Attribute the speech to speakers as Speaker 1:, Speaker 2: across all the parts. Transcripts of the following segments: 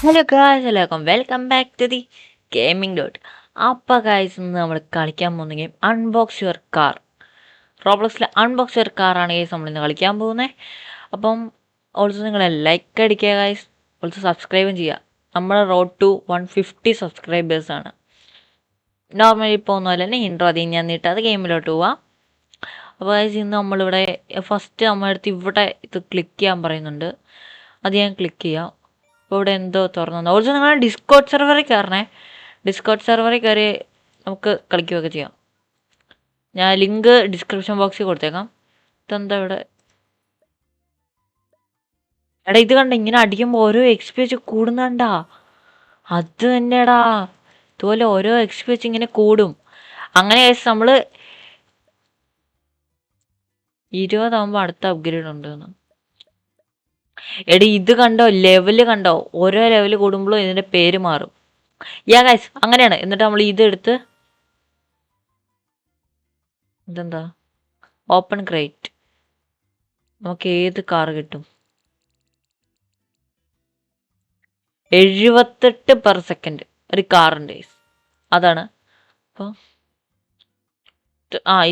Speaker 1: Hello guys, എല്ലാവർക്കും welcome back to the gaming dot. അപ്പോൾ guys, ഇന്ന് നമ്മൾ കളിക്കാൻ പോകുന്ന ഗെയിം അൺബോക്സ് യുവർ കാർ. റോബ്ലോക്സിലെ അൺബോക്സ് യുവർ കാറാണ് ഗൈസ് നമ്മളിന്ന് കളിക്കാൻ പോകുന്നത്. അപ്പം ഓൾസോ നിങ്ങൾ ലൈക്ക് അടിക്കുക ഗായ്സ്, ഓൾസോ സബ്സ്ക്രൈബും ചെയ്യുക. നമ്മുടെ റോഡ് ടു 150 സബ്സ്ക്രൈബേഴ്സാണ്. നോർമലി ഇപ്പോൾ ഒന്നുമല്ല തന്നെ ഇൻട്രോ അതിൽ ഞാൻ നീട്ടാതെ ഗെയിമിലോട്ട് പോവാം. അപ്പോൾ ഗൈസ്, ഇന്ന് നമ്മളിവിടെ ഫസ്റ്റ് നമ്മളടുത്ത് ഇവിടെ ഇത് ക്ലിക്ക് ചെയ്യാൻ പറയുന്നുണ്ട്. അത് ഞാൻ ക്ലിക്ക് ചെയ്യാം. അപ്പോൾ ഇവിടെ എന്തോ തുറന്നു. ഓൾസോ നിങ്ങൾ ഡിസ്കോഡ് സെർവറിൽ കയറണേ. ഡിസ്കോഡ് സെർവറിൽ കയറി നമുക്ക് കളിക്കുകയൊക്കെ ചെയ്യാം. ഞാൻ ലിങ്ക് ഡിസ്ക്രിപ്ഷൻ ബോക്സിൽ കൊടുത്തേക്കാം. ഇതെന്താ ഇവിടെ? എടാ, ഇത് കണ്ട ഇങ്ങനെ അടിക്കുമ്പോൾ ഓരോ എക്സ്പി വെച്ച് കൂടുന്നുണ്ടാ. അത് തന്നെടാ, ഇതുപോലെ ഓരോ എക്സ്പി വെച്ച് ഇങ്ങനെ കൂടും. അങ്ങനെ നമ്മൾ 20 അടുത്ത അപ്ഗ്രേഡ് ഉണ്ടെന്ന്. എടി, ഇത് കണ്ടോ, ലെവല് കണ്ടോ? ഓരോ ലെവല് കൂടുമ്പോഴും ഇതിന്റെ പേര് മാറും. യാ ഗൈസ്, അങ്ങനെയാണ്. എന്നിട്ട് നമ്മൾ ഇതെടുത്ത് ഇതെന്താ ഓപ്പൺ ക്രേറ്റ്, നമുക്ക് ഏത് കാർ കിട്ടും? 78 പെർ സെക്കൻഡ് ഒരു കാറുണ്ട് ഗൈസ്. അതാണ്. അപ്പോൾ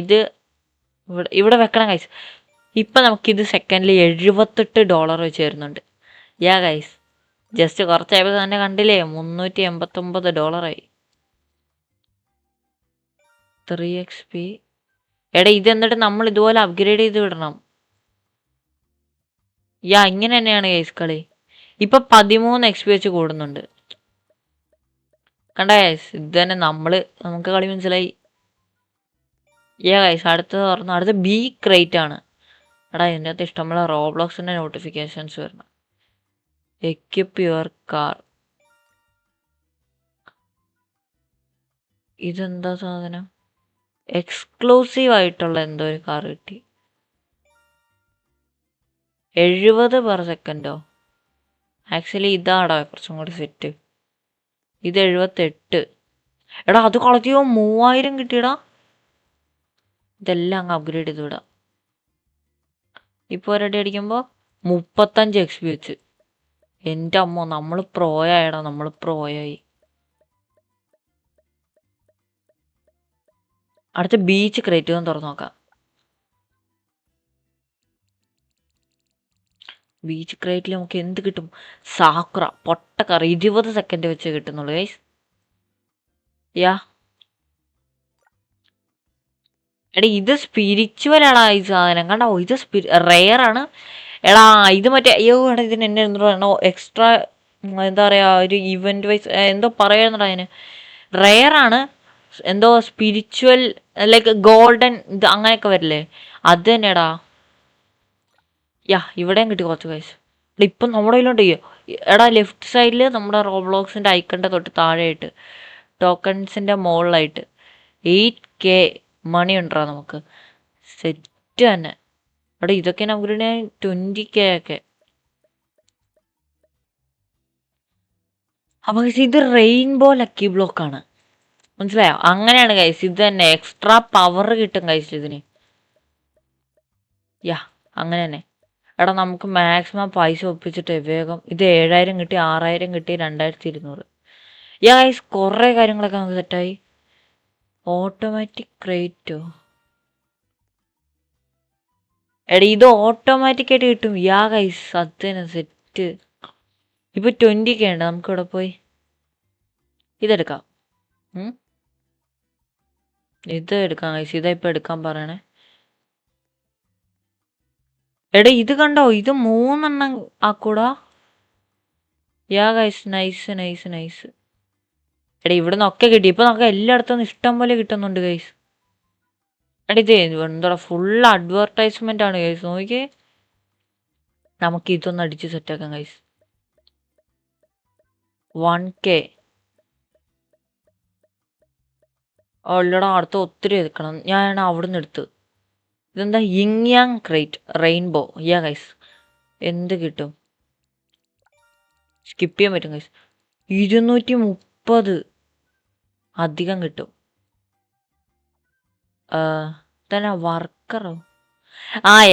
Speaker 1: ഇത് ഇവിടെ വെക്കണം ഗൈസ്. ഇപ്പം നമുക്കിത് സെക്കൻഡിൽ $78 വെച്ച് വരുന്നുണ്ട്. യാ ഗൈസ്, ജസ്റ്റ് കുറച്ചായപ്പോൾ തന്നെ കണ്ടില്ലേ, $389. 3 XP. എടാ, ഇത് എന്നിട്ട് നമ്മൾ ഇതുപോലെ അപ്ഗ്രേഡ് ചെയ്ത് വിടണം. യാ, ഇങ്ങനെ തന്നെയാണ് ഗൈസ് കളി. ഇപ്പം 13 XP വെച്ച് കൂടുന്നുണ്ട്. കണ്ട ഗൈസ്, ഇത് തന്നെ നമുക്ക് കളി മനസ്സിലായി. യാ ഗൈസ്, അടുത്തത് തുറന്നു. അടുത്ത ബി ക്രേറ്റ് ആണ്. എടാ, ഇതിൻ്റെ അകത്ത് ഇഷ്ടമുള്ള റോബ്ലോക്സിൻ്റെ നോട്ടിഫിക്കേഷൻസ് വരണം. Equip your car. ഇതെന്താ സാധനം? എക്സ്ക്ലൂസീവ് ആയിട്ടുള്ള എന്തോ ഒരു കാർ കിട്ടി. 70 പെർ സെക്കൻഡോ? ആക്ച്വലി ഇതാടാ കുറച്ചും കൂടി സെറ്റ്. ഇത് 78. എടാ, അത് കളത്തിയോ 3000 കിട്ടിയടാ. ഇതെല്ലാം അങ്ങ് അപ്ഗ്രേഡ് ചെയ്ത് വിടാം. ഇപ്പോൾ ഒരടി അടിക്കുമ്പോൾ 35 XP വെച്ച്. എൻ്റെ അമ്മോ, നമ്മൾ പ്രോയായടാ, നമ്മൾ പ്രോയായി. അടുത്ത ബീച്ച് ക്രേറ്റ് ഒന്ന് തുറന്നു നോക്കാം. ബീച്ച് ക്രേറ്റിൽ നമുക്ക് എന്ത് കിട്ടും? സാക്കുറ പൊട്ടക്കർ 20 സെക്കൻഡ് വെച്ച് കിട്ടുന്നുള്ളൂ ഗൈസ്. യാ എടാ, ഇത് സ്പിരിച്വൽ ആടാ ഈ സാധനം. കണ്ടോ, ഇത് റെയർ ആണ്. എടാ, ഇത് മറ്റേ അയ്യോ എടാ, ഇതിന് എന്നെ എന്തോ പറയണോ, എക്സ്ട്രാ എന്താ പറയുക, ഒരു ഇവന്റ് വൈസ് എന്തോ പറയുന്നുണ്ടോ അതിന്. റെയർ ആണ്, എന്തോ സ്പിരിച്വൽ ലൈക്ക് ഗോൾഡൻ ഇത് അങ്ങനെയൊക്കെ വരില്ലേ, അത് തന്നെടാ. യാ, ഇവിടെയും കിട്ടി കുറച്ച് പൈസ. ഇപ്പം നമ്മുടെ കയ്യിലോട്ട് എടാ, ലെഫ്റ്റ് സൈഡിൽ നമ്മുടെ റോബ്ലോക്സിൻ്റെ ഐക്കണിൻ്റെ തൊട്ട് താഴെയായിട്ട് ടോക്കൺസിൻ്റെ മുകളിലായിട്ട് 8K മണി ഉണ്ടോ നമുക്ക്. സെറ്റ് തന്നെ. എടാ, ഇതൊക്കെ നമുക്ക് 20K ഒക്കെ. അപ്പോൾ ഇത് റെയിൻബോ ലക്കി ബ്ലോക്കാണ്, മനസ്സിലായോ? അങ്ങനെയാണ് ഗൈസ്. ഇത് തന്നെ എക്സ്ട്രാ പവർ കിട്ടും ഗൈസ് ഇതിന്. യാ, അങ്ങനെ തന്നെ. എടാ, നമുക്ക് മാക്സിമം പൈസ ഒപ്പിച്ചിട്ട് വേഗം ഇത് 7000 കിട്ടി, 6000 കിട്ടി, 2200. യാ ഗൈസ്, കുറേ കാര്യങ്ങളൊക്കെ നമുക്ക് സെറ്റായി. ഓട്ടോമാറ്റിക് ക്രേറ്റോ? എടാ, ഇത് ഓട്ടോമാറ്റിക് ആയിട്ട് കിട്ടും. യാ ഗൈസ്, അത് തന്നെ സെറ്റ്. ഇപ്പോൾ 20K ഉണ്ട്. നമുക്കിവിടെ പോയി ഇതെടുക്കാം. ഇത് എടുക്കാം ഗൈസ്. ഇതാ ഇപ്പം എടുക്കാൻ പറയണേ. എടാ, ഇത് കണ്ടോ, ഇത് 3 ആക്കൂടാ. Yeah guys, nice nice nice. എടാ, ഇവിടെ നിന്നൊക്കെ കിട്ടി. ഇപ്പം നമുക്ക് എല്ലായിടത്തും ഇഷ്ടം പോലെ കിട്ടുന്നുണ്ട് ഗൈസ്. എടാ, ഇത് എന്താ ഫുൾ അഡ്വർടൈസ്മെന്റ് ആണ് ഗൈസ്, നോക്കിയേ. നമുക്ക് ഇതൊന്ന് അടിച്ച് സെറ്റാക്കാം ഗൈസ്. 1K. ഓൾറെഡി അടുത്ത് ഒത്തിരി എടുക്കണം. ഞാൻ അവിടെ നിന്ന് എടുത്ത്. ഇതെന്താ യിങ് ക്രേറ്റ് റെയിൻബോ. യാ ഗൈസ്, എന്ത് കിട്ടും? സ്കിപ്പ് ചെയ്യാൻ പറ്റും ഗൈസ്. 230 അധികം കിട്ടും. തന്നെ വർക്കറോ?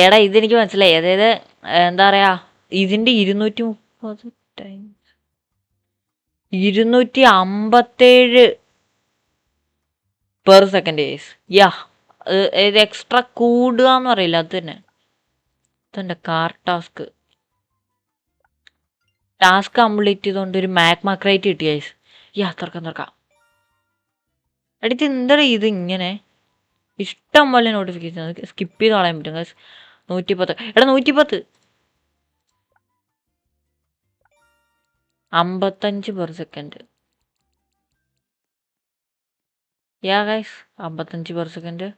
Speaker 1: എടാ, ഇതെനിക്ക് മനസ്സിലായി. അതായത് എന്താ പറയാ, ഇതിൻ്റെ 230 ടൈംസ് 257 പെർ സെക്കൻഡ് ഗൈസ്. യാ, ഇത് എക്സ്ട്രാ കൂടുക എന്ന് പറയില്ല, അത് തന്നെ. ഇതെൻ്റെ കാർ ടാസ്ക് കംപ്ലീറ്റ് ചെയ്തുകൊണ്ട് ഒരു മാക്രൈറ്റ് കിട്ടി ഗൈസ്. യാ, തുറക്കാം. അടിച്ച് എന്താ ഇത് ഇങ്ങനെ ഇഷ്ടം പോലെ നോട്ടിഫിക്കേഷൻ സ്കിപ്പ് ചെയ്ത് കളയാൻ പറ്റും ഗൈസ്. 110. എടാ 110. 55 പെർ സെക്കൻഡ്. യാ ഗൈസ്, 55 പെർ സെക്കൻഡ്.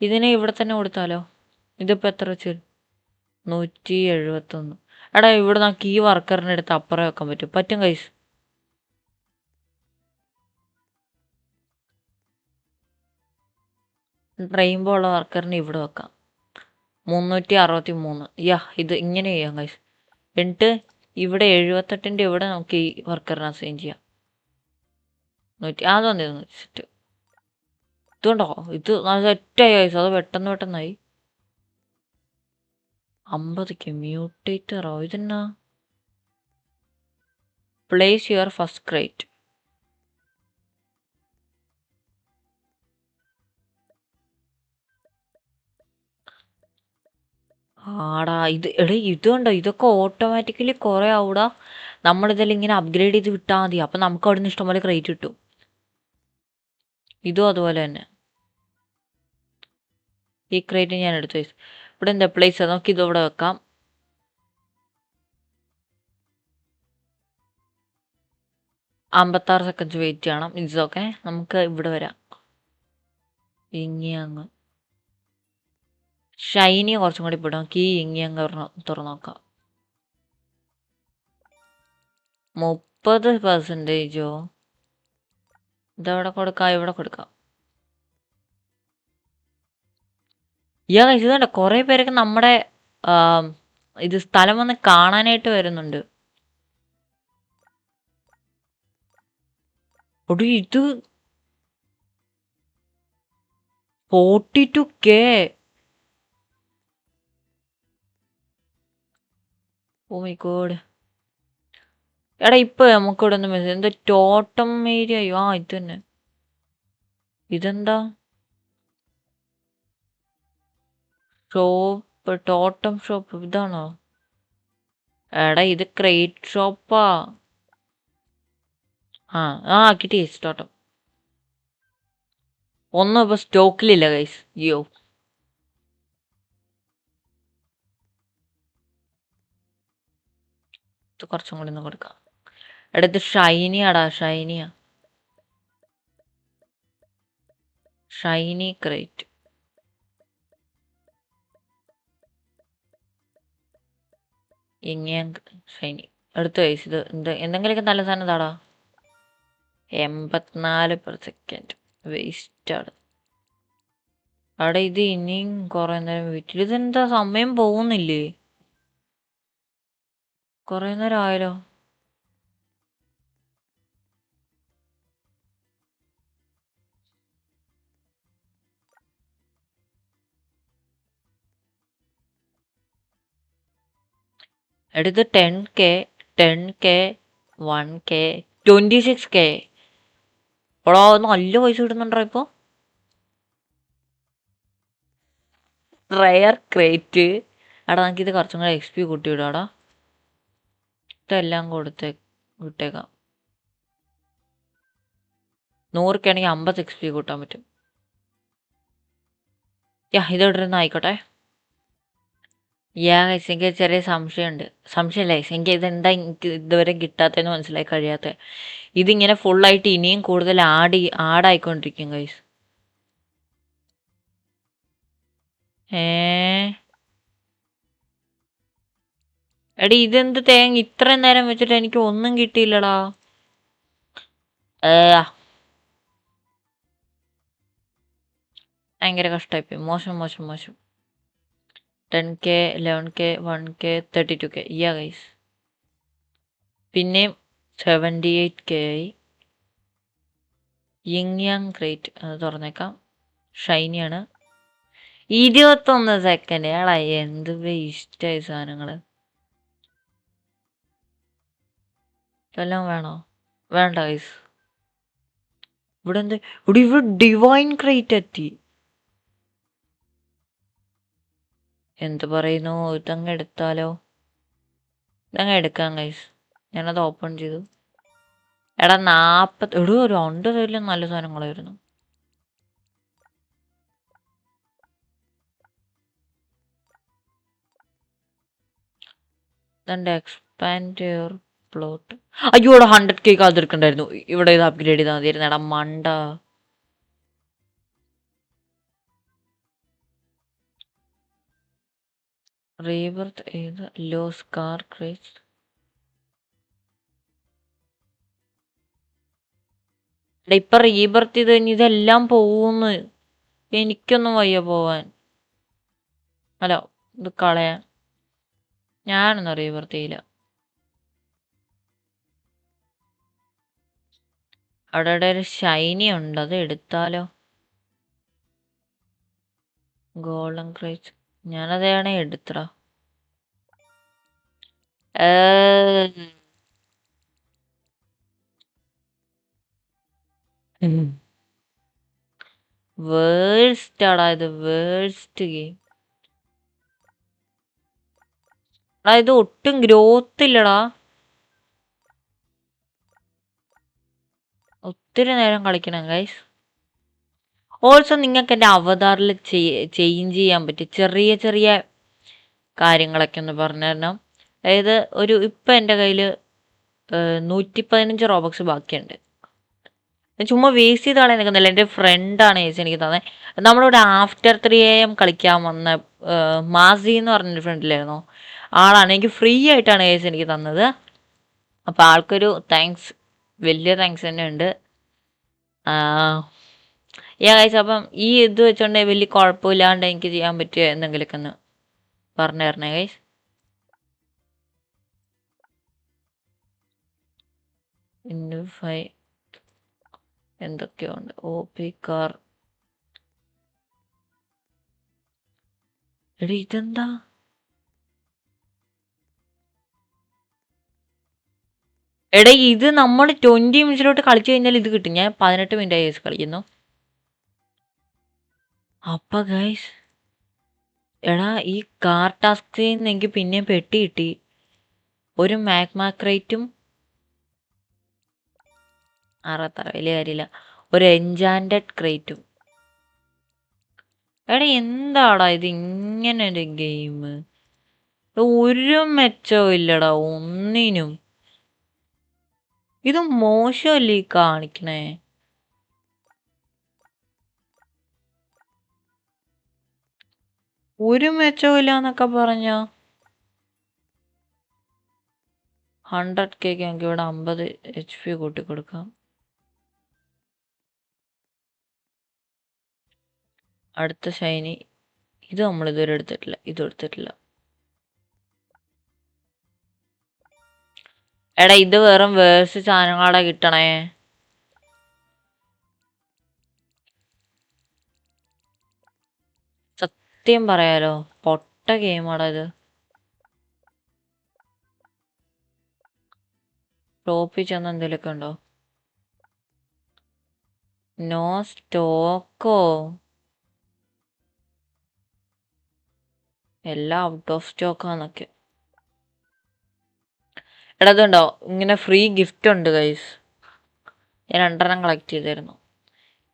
Speaker 1: ഇതിനെ ഇവിടെ തന്നെ കൊടുത്താലോ? ഇതിപ്പോൾ എത്ര വെച്ച്? 171. എടാ ഇവിടെ നമുക്ക് ഈ വർക്കറിൻ്റെ അടുത്ത് അപ്പുറം വെക്കാൻ പറ്റും ഗൈസ്. റെയിൻബോ ഉള്ള വർക്കറിന് ഇവിടെ വെക്കാം. 363. യാ, ഇത് ഇങ്ങനെ ചെയ്യാം ഗൈസ്. എന്നിട്ട് ഇവിടെ 78ൻ്റെ ഇവിടെ നമുക്ക് ഈ വർക്കറിനെ അസൈൻ ചെയ്യാം. അതൊന്നും സെറ്റ്. ഇതുണ്ടോ, ഇത് സെറ്റായി ഗൈസ്. അത് പെട്ടെന്നായി. 50 മ്യൂട്ടേറ്ററോ? ഇതെന്നാ? Place your first crate. ആടാ ഇത് കണ്ടോ, ഇതൊക്കെ ഓട്ടോമാറ്റിക്കലി കുറേ ആവൂടാ. നമ്മളിതെല്ലാം ഇങ്ങനെ അപ്ഗ്രേഡ് ചെയ്ത് വിട്ടാൽ മതി. അപ്പം നമുക്ക് അവിടെ നിന്ന് ഇഷ്ടംപോലെ ക്രേറ്റ് കിട്ടും. ഇതും അതുപോലെ തന്നെ. ഈ ക്രേറ്റ് ഞാൻ എടുത്തു. ഇവിടെ എന്താ പ്ലേസ്? നമുക്ക് ഇതിവിടെ വെക്കാം. $56 സെക്കൻഡ്സ് വെയിറ്റ് ചെയ്യണം. ഇതൊക്കെ നമുക്ക് ഇവിടെ വരാം. ഇങ്ങിയങ്ങ് ഷൈനി കുറച്ചും കൂടി ഇപ്പിടാം. ഇങ്ങിയങ്ങ് തുറന്നു നോക്കാം. 30%. ഇതവിടെ കൊടുക്കാം, ഇവിടെ കൊടുക്കാം. ഇതുണ്ട്, കുറേ പേരൊക്കെ നമ്മുടെ ഇത് സ്ഥലം വന്ന് കാണാനായിട്ട് വരുന്നുണ്ട്. ഇത് 42K. Oh my god. എടാ ഇപ്പൊ നമുക്ക് ഇവിടെ ഒന്ന് മെസ്സേജ് എന്താ? ടോട്ടം ഏരിയയോ? ഇത് തന്നെ. ഇതെന്താ? ടോട്ടം ഷോപ്പ് ഇതാണോ? എടാ ഇത് ക്രേറ്റ് ഷോപ്പാ. കിട്ടി ടോട്ടം. ഒന്നും ഇപ്പൊ സ്റ്റോക്കിലില്ല ഗൈസ്. യോ, ഇത് കുറച്ചും കൂടി ഒന്ന് കൊടുക്കാം. എടാ ഇത് ഷൈനിയാടാ, ഷൈനി ക്രേറ്റ്. ഷൈനി എടുത്തു ഗൈസ്. ഇത് എന്തെങ്കിലുമൊക്കെ നല്ല സാധനം താടാ. 84 പെർ സെക്കൻഡ് വേസ്റ്റാണ്. അവിടെ ഇത് ഇനിയും കുറെ നേരം വീട്ടിൽ. ഇതെന്താ സമയം പോകുന്നില്ലേ? കുറെ നേരം ആയാലോ. എടുത്ത് 10K 1K 26K. ഓളോ നല്ല പൈസ കിട്ടുന്നുണ്ടോ ഇപ്പൊ? Rare crate. എടാ നമുക്കിത് കുറച്ചും കൂടെ XP കൂട്ടി വിടാടാ. ഇതെല്ലാം വിട്ടേക്കാം. 100K ആണെങ്കിൽ 50 XP കൂട്ടാൻ പറ്റും. ഇതെവിടെയിരുന്ന് ആയിക്കോട്ടെ. എനിക്ക് ചെറിയ സംശയമില്ല എനിക്ക് ഇതെന്താ എനിക്ക് ഇതുവരെ കിട്ടാത്തതെന്ന് മനസ്സിലായി കഴിയാത്ത. ഇതിങ്ങനെ ഫുള്ളായിട്ട് ഇനിയും കൂടുതൽ ആഡായിക്കൊണ്ടിരിക്കും ഗൈസ്. എടി ഇതെന്ത് തേങ്ങ ഇത്രയും നേരം വെച്ചിട്ട് എനിക്ക് ഒന്നും കിട്ടിയില്ലടാ. ഭയങ്കര കഷ്ടമായിപ്പോയി. മോശം. 10K 11K 1K 32K. Guys പിന്നെയും 78K ആയി. യിങ് ക്രേറ്റ് അത് തുറന്നേക്കാം. ഷൈനിയാണ്. 21 സെക്കൻഡ്. ഏടാ എന്ത് വേസ്റ്റായി സാധനങ്ങൾ. ഇതെല്ലാം വേണോ? വേണ്ട ഗൈസ്. ഇവിടെ എന്ത്? ഇവിടെ ഡിവൈൻ ക്രേറ്റ് എത്തി. എന്ത് പറയുന്നു? ഇതങ്ങ് എടുത്താലോ? ഇതങ്ങ് എടുക്കാം ഗൈസ്. ഞാനത് ഓപ്പൺ ചെയ്തു. എടാ 40 എടോ ഒരു 2 നല്ല സാധനങ്ങളായിരുന്നു. Expand your plot. അയ്യോ ഇവിടെ 100K കാത്തിരിക്കണ്ടായിരുന്നു. ഇവിടെ ഇത് അപ്ഗ്രേഡ് ചെയ്താൽ മതിയായിരുന്നു. എടാ മണ്ട. റീബർത്ത് ഏത്? Loss car craze. ഇപ്പൊ റീബർത്ത് ചെയ്ത് കഴിഞ്ഞ് ഇതെല്ലാം പോകുന്നു. എനിക്കൊന്നും വയ്യ പോവാൻ. അല്ല ഇത് കളയാൻ. ഞാനൊന്നും റീബർത്ത് ചെയ്യില്ല. അവിടെ ഒരു ഷൈനി ഉണ്ട്, അത് എടുത്താലോ? Golden crates. ഞാനതാണ് എടുത്തടാ. വേഴ്സ്റ്റ് ആടാ ഇത്. Worst game. എടാ ഇത് ഒട്ടും ഗ്രോത്ത് ഇല്ലടാ. ഒത്തിരി നേരം കളിക്കണം ഗൈസ്. ഓൾസോ നിങ്ങൾക്ക് എൻ്റെ അവതാറിൽ ചേഞ്ച് ചെയ്യാൻ പറ്റും ചെറിയ ചെറിയ കാര്യങ്ങളൊക്കെ ഒന്ന് പറഞ്ഞു തരണം. അതായത് ഇപ്പം എൻ്റെ കയ്യിൽ 115 റോബക്സ് ബാക്കിയുണ്ട്. ചുമ്മാ വേസ്റ്റ് ചെയ്ത് കളയാൻ നിൽക്കുന്നില്ല. എൻ്റെ ഫ്രണ്ടാണ് ചേച്ചി എനിക്ക് തന്നെ. നമ്മളിവിടെ ആഫ്റ്റർ 3 AM കളിക്കാൻ വന്ന മാസി എന്ന് പറഞ്ഞൊരു ഫ്രണ്ടിലായിരുന്നു. ആളാണ് എനിക്ക് ഫ്രീ ആയിട്ടാണ് ചേച്ചി എനിക്ക് തന്നത്. അപ്പോൾ ആൾക്കൊരു താങ്ക്സ്, വലിയ താങ്ക്സ് തന്നെ ഉണ്ട്. ഗൈസ്, അപ്പം ഈ ഇത് വെച്ചോണ്ട് വലിയ കുഴപ്പമില്ലാണ്ട് എനിക്ക് ചെയ്യാൻ പറ്റിയ എന്തെങ്കിലുമൊക്കെ ഒന്ന് പറഞ്ഞു തരണേ ഗൈസ്. ഇൻഫൈ എന്തൊക്കെയോ ഉണ്ട്. OP car. എടി ഇതെന്താ? എടാ ഇത് നമ്മൾ 20 മിനിറ്റിലോട്ട് കളിച്ചു കഴിഞ്ഞാൽ ഇത് കിട്ടും. ഞാൻ 18 മിനിറ്റ് ആയി കളിക്കുന്നു. അപ്പൊ ഗൈസ്, എടാ ഈ കാർ ടാസ്കിൽ നിന്ന് എനിക്ക് പിന്നെയും പെട്ടി കിട്ടി. ഒരു മാക്രേറ്റും 66 വലിയ കാര്യമില്ല. ഒരു എൻചാൻറ്റഡ് ക്രേറ്റും. എടാ എന്താടാ ഇത് ഇങ്ങനെ ഒരു ഗെയിം? ഒരു മെച്ചവും ഇല്ലടാ ഒന്നിനും. ഇത് മോശമല്ലേ ഈ കാണിക്കണേ? ഒരു മെച്ചവും ഇല്ല എന്നൊക്കെ പറഞ്ഞ 100K ഞങ്ങൾക്ക് ഇവിടെ 50 HP കൂട്ടി കൊടുക്കാം. അടുത്ത ഷൈനി. ഇത് നമ്മൾ ഇതുവരെ എടുത്തിട്ടില്ല. ഇത് എടുത്തിട്ടില്ല. എടാ ഇത് വെറും വേഴ്സ് സാധനങ്ങളാടെ കിട്ടണേ. സത്യം പറയാലോ പൊട്ട ഗെയിമാടാ ഇത്. ടോപ്പിൽ ചെന്ന് എന്തെങ്കിലുമൊക്കെ ഉണ്ടോ? നോ സ്റ്റോക്കോ? എല്ലാം ഔട്ട് ഓഫ് സ്റ്റോക്കാന്നൊക്കെ. എടാ അതുണ്ടോ ഇങ്ങനെ ഫ്രീ ഗിഫ്റ്റ് ഉണ്ട് ഗൈസ്. ഞാൻ 2 കളക്ട് ചെയ്തായിരുന്നു.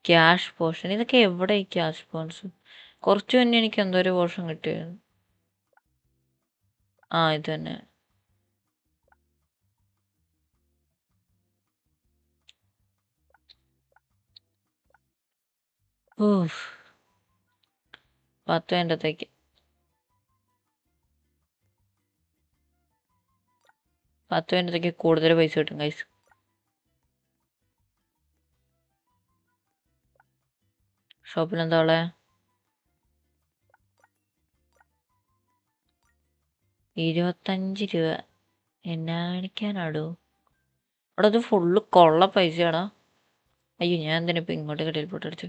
Speaker 1: Cash portion. ഇതൊക്കെ എവിടെ ഈ ക്യാഷ് പോർഷൻ? കുറച്ചു മുന്നേ എനിക്ക് എന്തോ ഒരു പോർഷൻ കിട്ടിയായിരുന്നു. ഇത് തന്നെ. ഓഹ് 10 മിനിറ്റത്തേക്ക് 10 മിനിറ്റത്തേക്ക് കൂടുതൽ പൈസ കിട്ടും ഗൈസ്. ഷോപ്പിൽ എന്താ ഉള്ളെ? 25 രൂപ. എന്നാ കാണിക്കാനാടോ? അവിടെ അത് ഫുള്ള് കൊള്ള പൈസയാടാ. അയ്യോ ഞാൻ എന്തിനാ ഇപ്പം ഇങ്ങോട്ട് ടെലിപ്പോർട്ട് അടിച്ചു?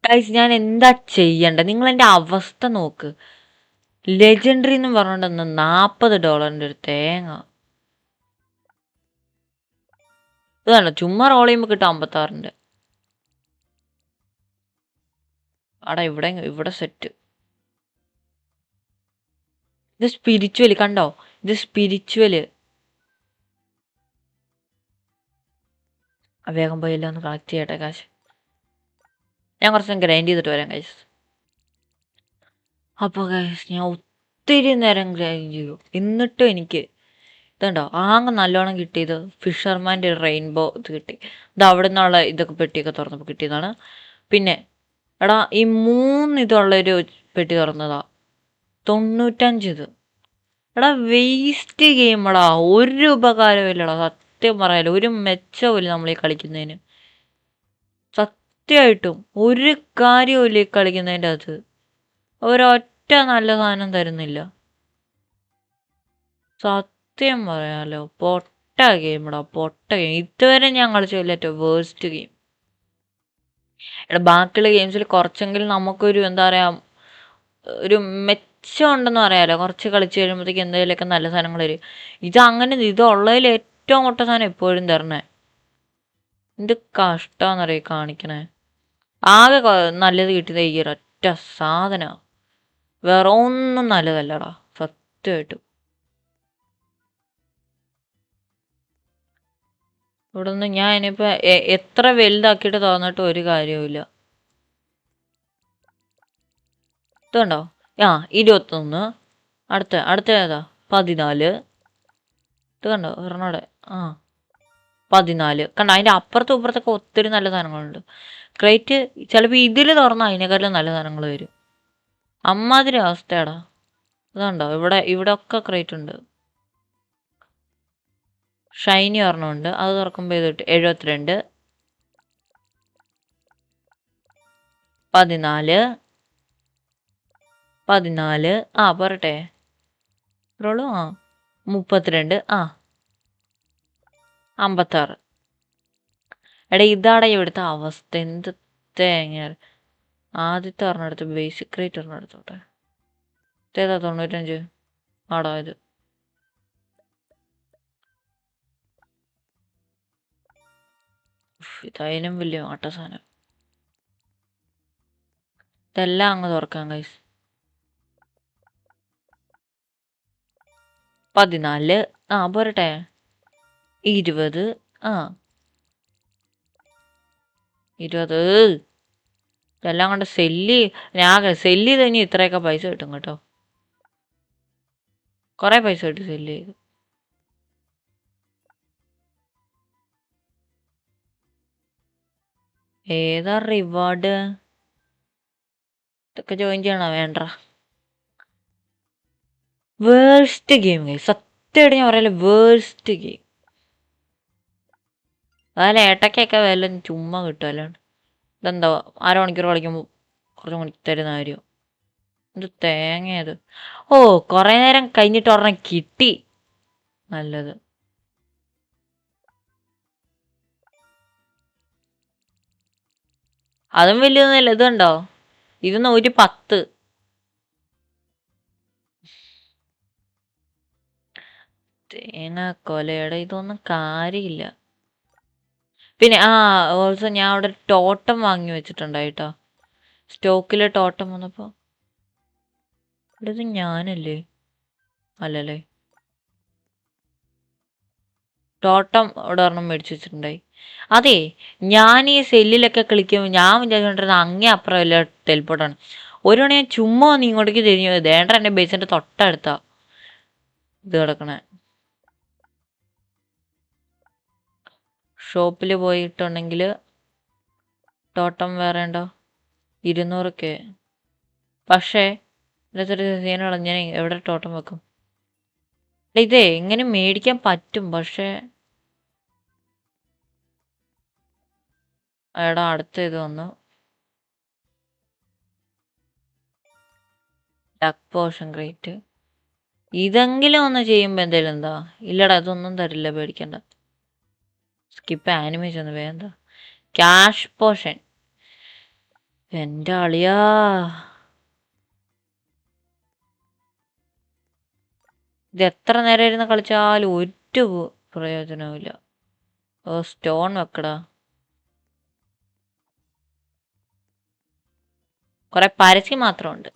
Speaker 1: ഗൈസ് ഞാൻ എന്താ ചെയ്യണ്ട, നിങ്ങൾ എൻ്റെ അവസ്ഥ നോക്ക്. ലെജൻഡറി എന്ന് പറഞ്ഞിട്ടൊന്ന് $40 ഒരു തേങ്ങ. ഇതാണ് ചുമ്മാ റോൾ ചെയ്യുമ്പോൾ കിട്ടും 56. ആടാ ഇവിടെ സെറ്റ്. ഇത് സ്പിരിച്വല് കണ്ടോ, ഇത് സ്പിരിച്വല്. വേഗം പോയില്ല, ഒന്ന് കളക്ട് ചെയ്യട്ടെ കാശ്. ഞാൻ കുറച്ച് ഗ്രൈൻഡ് ചെയ്തിട്ട് വരാം ഗൈസ്. അപ്പോൾ ഗൈസ് ഞാൻ ഒത്തിരി നേരം ഗ്രൈൻഡ് ചെയ്തു, എന്നിട്ടും എനിക്ക് ഇതുണ്ടോ ആകെ നല്ലോണം കിട്ടിയത് ഫിഷർമാൻ്റെ റെയിൻബോ ഇത് കിട്ടി. ഇത് അവിടെ നിന്നുള്ള ഇതൊക്കെ പെട്ടിയൊക്കെ തുറന്നപ്പോൾ കിട്ടിയതാണ്. പിന്നെ എടാ ഈ 3 ഇതുള്ളൊരു പെട്ടി തുറന്നതാ 95 ഇത്. എടാ വേസ്റ്റ് ഗെയിമടാ, ഒരു ഉപകാരവും ഇല്ലടാ സത്യം പറയാലോ, ഒരു മെച്ചമില്ല നമ്മൾ ഈ കളിക്കുന്നതിന്. സത്യമായിട്ടും ഒരു കാര്യമില്ല ഈ കളിക്കുന്നതിൻ്റെ അകത്ത്. ഒരൊറ്റ നല്ല സാധനം തരുന്നില്ല, സത്യം പറയാലോ. പൊട്ട ഗെയിമടാ, പൊട്ട ഗെയിം. ഇതുവരെ ഞാൻ കളിച്ചില്ല ഏറ്റവും വേസ്റ്റ് ഗെയിം. എടാ ബാക്കിയുള്ള ഗെയിംസിൽ കുറച്ചെങ്കിലും നമുക്കൊരു എന്താ പറയുക, ഒരു മെച്ചം ഉണ്ടെന്ന് പറയാലോ. കുറച്ച് കളിച്ച് കഴിയുമ്പോഴത്തേക്ക് എന്തെങ്കിലുമൊക്കെ നല്ല സാധനങ്ങൾ വരും. ഇത് അങ്ങനെ ഇതുള്ളതിൽ ഏറ്റവും പൊട്ട സാധനം എപ്പോഴും തരണേ. എന്ത് കഷ്ടമാണെന്നറിയ കാണിക്കണേ. ആകെ നല്ലത് കിട്ടിയത് ഈ ഒരൊറ്റ സാധനമാണ്, വേറെ ഒന്നും നല്ലതല്ലടാ സത്യമായിട്ടും. ഇവിടെ നിന്ന് ഞാൻ ഇനിയിപ്പോൾ എത്ര വലുതാക്കിയിട്ട് തോന്നിട്ട് ഒരു കാര്യവുമില്ല. ഇതുണ്ടോ, 21. അടുത്ത ഏതാ 14. ഇത് കണ്ടോ ഒരെണ്ണോടെ 14 കണ്ടോ. അതിൻ്റെ അപ്പുറത്തും ഇപ്പുറത്തൊക്കെ ഒത്തിരി നല്ല സാധനങ്ങളുണ്ട്. ക്രേറ്റ് ചിലപ്പോൾ ഇതിൽ തുറന്നാൽ അതിനേക്കാളും നല്ല സാധനങ്ങൾ വരും. അമ്മാതിരി അവസ്ഥയാടാ. ഇതുണ്ടോ ഇവിടെ ഒക്കെ ക്രേറ്റ് ഉണ്ട്. ഷൈനി ഒരെണ്ണമുണ്ട്, അത് തുറക്കുമ്പോൾ ഇത് 72, 14 പോരട്ടെ റോളു 32 56. എടാ ഇതാടാ ഇവിടുത്തെ അവസ്ഥ, എന്ത് തേങ്ങ. ആദ്യത്തെ ഒരെണ്ണെടുത്ത് ബേസിക് റേറ്റ് ഒരെണ്ണെടുത്തോട്ടെ. ഇതേതാ 95 ആടാ ഇത്. ഇതായാലും വലിയ ആട്ട സാധനം. ഇതെല്ലാം അങ്ങ് തുറക്കാം ഗൈസ്. 14 പോരട്ടെ 20 20. ഇതെല്ലാം കൊണ്ട് സെല്ല് ചെയ്ത് കഴിഞ്ഞാൽ ഇത്രയൊക്കെ പൈസ കിട്ടും കേട്ടോ. കുറേ പൈസ കിട്ടും സെല്ല് ചെയ്ത്. ഏതാ റിവാർഡ്? ഇതൊക്കെ ജോയിൻ ചെയ്യണോ? വേണ്ട. വേഴ്സ്റ്റ് ഗെയിം സത്യമായിട്ട് ഞാൻ പറയല്ലേ, വേഴ്സ്റ്റ് ഗെയിം. അതല്ല ഏട്ടക്കൊക്കെ വല്ല ചുമ്മാ കിട്ടുമല്ലോ. ഇതെന്താ 1/2 മണിക്കൂർ കളിക്കുമ്പോൾ കുറച്ച് മണിക്ക് തരുന്ന കാര്യം. ഇത് തേങ്ങയത്. കുറേ നേരം കഴിഞ്ഞിട്ട് ഒരെണ്ണം കിട്ടി നല്ലത്. അതും വലിയൊന്നുമില്ല. ഇതുണ്ടോ, ഇത് 110. തേങ്ങ കൊലയുടെ ഇതൊന്നും കാര്യമില്ല. പിന്നെ ഓൾസോ ഞാൻ അവിടെ ടോട്ടം വാങ്ങി വെച്ചിട്ടുണ്ടായിട്ടോ, സ്റ്റോക്കിലെ ടോട്ടം വന്നപ്പോൾ. ഇത് ഞാനല്ലേ? അല്ലല്ലേ, ടോട്ടം ഇവിടെ ഒരെണ്ണം മേടിച്ച് വെച്ചിട്ടുണ്ടായി. അതെ, ഞാൻ ഈ സെല്ലിലൊക്കെ കളിക്കുമ്പോൾ ഞാൻ വിചാരിച്ചോണ്ടിരുന്ന അങ്ങേ അപ്പുറം വല്ല ടെലിപ്പോർട്ടാണ്. ഒരു മണി ഞാൻ ചുമ്മാ ഒന്ന് ഇങ്ങോട്ടേക്ക് തിരിഞ്ഞു പോയത്, ദേണ്ട എൻ്റെ ബേസിൻ്റെ തൊട്ടടുത്താ ഇത് കിടക്കണേ. ഷോപ്പിൽ പോയിട്ടുണ്ടെങ്കിൽ ടോട്ടം വേറെ ഉണ്ടോ 200K. പക്ഷേ ഇതിലൊരു സീനുള്ള ഞാൻ എവിടെ ടോട്ടം വെക്കും? ഇതേ ഇങ്ങനെ മേടിക്കാൻ പറ്റും, പക്ഷേ എടാ അടുത്ത ഇത് വന്നു ഡക്ക് പോഷൻ ക്രേറ്റ്. ഇതെങ്കിലും ഒന്ന് ചെയ്യുമ്പോൾ എന്തായാലും എന്താ ഇല്ലടാ, ഇതൊന്നും തരില്ല, പേടിക്കണ്ട. സ്കിപ്പ് ആനിമേഷൻ ഒന്ന് വേണ്ട. ക്യാഷ് പോഷൻ എൻ്റെ അളിയാ, ഇത് എത്ര നേരം ഇരുന്ന് കളിച്ചാലും ഒരു പ്രയോജനവുമില്ല. ഓ, സ്റ്റോൺ വെക്കടാ. കുറെ പരസ്യം മാത്രമുണ്ട്.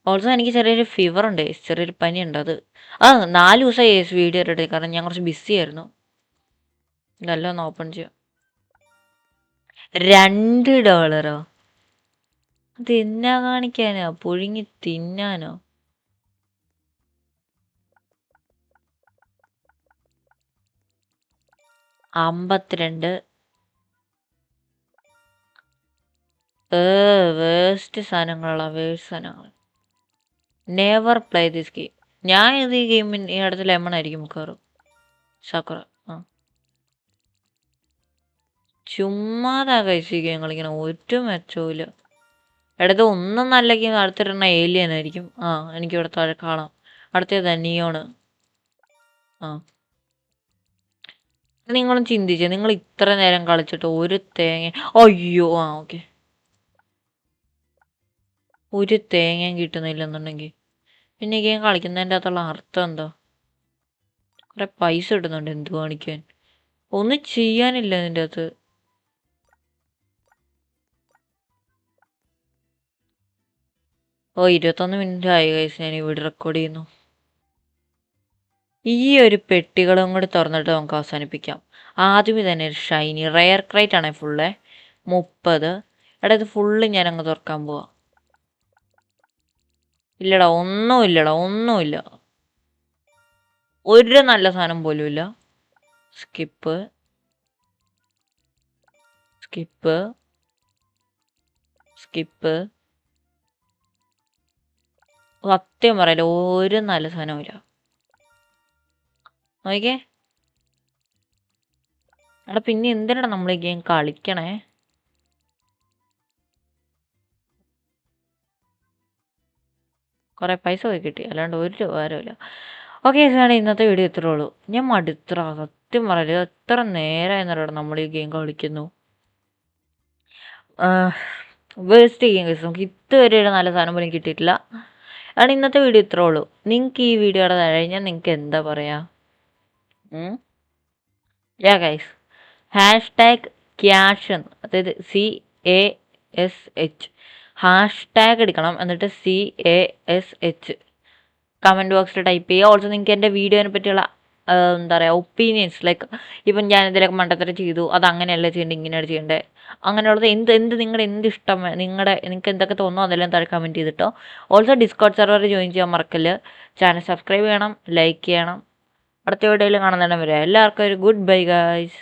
Speaker 1: ഓൾസോ എനിക്ക് ചെറിയൊരു ഫീവർ ഉണ്ട്, ചെറിയൊരു പനിയുണ്ട്. അത് 4 ദിവസമായി വീഡിയോ ഇട്ടിട്ട്, കാരണം ഞാൻ കുറച്ച് ബിസി ആയിരുന്നു. ഇതെല്ലാം ഒന്ന് ഓപ്പൺ ചെയ്യാം. $2. അത് എന്നാ കാണിക്കാനോ? പുഴുങ്ങി തിന്നാനോ? $52. വേസ്റ്റ് സാധനങ്ങളാ, വേസ്റ്റ് സാധനങ്ങൾ. Never play this game. ഞാൻ ഇത് ഈ ഗെയിമിന് ഈ അടുത്ത് ലെമൺ ആയിരിക്കും മിക്കവാറും. സക്കറ ചുമ്മാതാ കഴിച്ച് ഗെയിം കളിക്കണം, ഒരു മെച്ചവുമില്ല. ഇടത്ത് ഒന്നും നല്ല ഗെയിം, അടുത്തിടണ ഏലിയൻ ആയിരിക്കും. എനിക്കിവിടെ താഴെ കാണാം. അടുത്തത് നിയോണ്. നിങ്ങളും ചിന്തിച്ചേ, നിങ്ങൾ ഇത്ര നേരം കളിച്ചിട്ട് ഒരു തേങ്ങ, അയ്യോ ഓക്കെ, ഒരു തേങ്ങയും കിട്ടുന്നില്ലെന്നുണ്ടെങ്കിൽ പിന്നെ ഗെയിം കളിക്കുന്നതിൻ്റെ അകത്തുള്ള അർത്ഥം എന്താ? കുറെ പൈസ ഇടുന്നുണ്ട്, എന്ത് കാണിക്കാൻ? ഒന്നും ചെയ്യാനില്ല ഇതിൻ്റെ അകത്ത്. ഓ, 21 മിനിറ്റ് ആയി ഗൈസ്, ഞാൻ ഇവിടെ റെക്കോർഡ് ചെയ്യുന്നു. ഈ ഒരു പെട്ടികളും കൂടി തുറന്നിട്ട് നമുക്ക് അവസാനിപ്പിക്കാം. ആദ്യമേ തന്നെ ഒരു ഷൈനി റെയർ ക്രൈറ്റ് ആണേ, ഫുള്ള് 30. ഇത് ഫുള്ള് ഞാൻ അങ്ങ് തുറക്കാൻ പോവാ. ഇല്ലടാ, ഒന്നുമില്ല. ഒരു നല്ല സാധനം പോലും ഇല്ല. സ്കിപ്പ്. സത്യം പറയല, ഒരു നല്ല സാധനവും ഇല്ല. നോക്കിക്കേ എടാ, പിന്നെ എന്തിനാ നമ്മൾ ഈ ഗെയിം കളിക്കണേ? കുറെ പൈസ പോയി കിട്ടി, അല്ലാണ്ട് ഒരു ഉപകാരമില്ല. ഓക്കെ സാണ്, ഇന്നത്തെ വീഡിയോ ഇത്രേ ഉള്ളൂ. ഞാൻ മടുത്ര, സത്യം പറയല്, എത്ര നേരമായിരുന്നല്ലോ നമ്മൾ ഈ ഗെയിം കളിക്കുന്നു. വേസ്റ്റ് ഗെയിം കഴിച്ചു, നമുക്ക് ഇതുവരെ ഒരു നല്ല സാധനം പോലും കിട്ടിയിട്ടില്ല. അതാണ് ഇന്നത്തെ വീഡിയോ ഇത്രേ ഉള്ളൂ. നിങ്ങൾക്ക് ഈ വീഡിയോയുടെ കഴിഞ്ഞാൽ നിങ്ങൾക്ക് എന്താ പറയാ? ഗൈസ്, #ക്യാഷ്, അതായത് CASH ഹാഷ്ടാഗ് എടുക്കണം, എന്നിട്ട് CASH കമൻറ്റ് ബോക്സിൽ ടൈപ്പ് ചെയ്യുക. ഓൾസോ നിങ്ങൾക്ക് എൻ്റെ വീഡിയോനെ പറ്റിയുള്ള എന്താ പറയുക ഒപ്പീനിയൻസ്, ലൈക്ക് ഇപ്പം ഞാൻ ഇതിലൊക്കെ മണ്ടത്തരം ചെയ്തു, അത് അങ്ങനെയല്ല ചെയ്യേണ്ടത്, ഇങ്ങനെയാണ് ചെയ്യേണ്ടത്, അങ്ങനെയുള്ളത് നിങ്ങളുടെ എന്ത് ഇഷ്ടം, നിങ്ങൾക്ക് എന്തൊക്കെ തോന്നുന്നു അതെല്ലാം താഴെ കമൻറ്റ് ചെയ്തിട്ടോ. ഓൾസോ ഡിസ്കോഡ് സെർവർ ജോയിൻ ചെയ്യാൻ മറക്കല്ല്. ചാനൽ സബ്സ്ക്രൈബ് ചെയ്യണം, ലൈക്ക് ചെയ്യണം. അടുത്ത വീഡിയോയിൽ കാണുന്നിടം വരെ എല്ലാവർക്കും ഒരു ഗുഡ് ബൈ ഗൈസ്.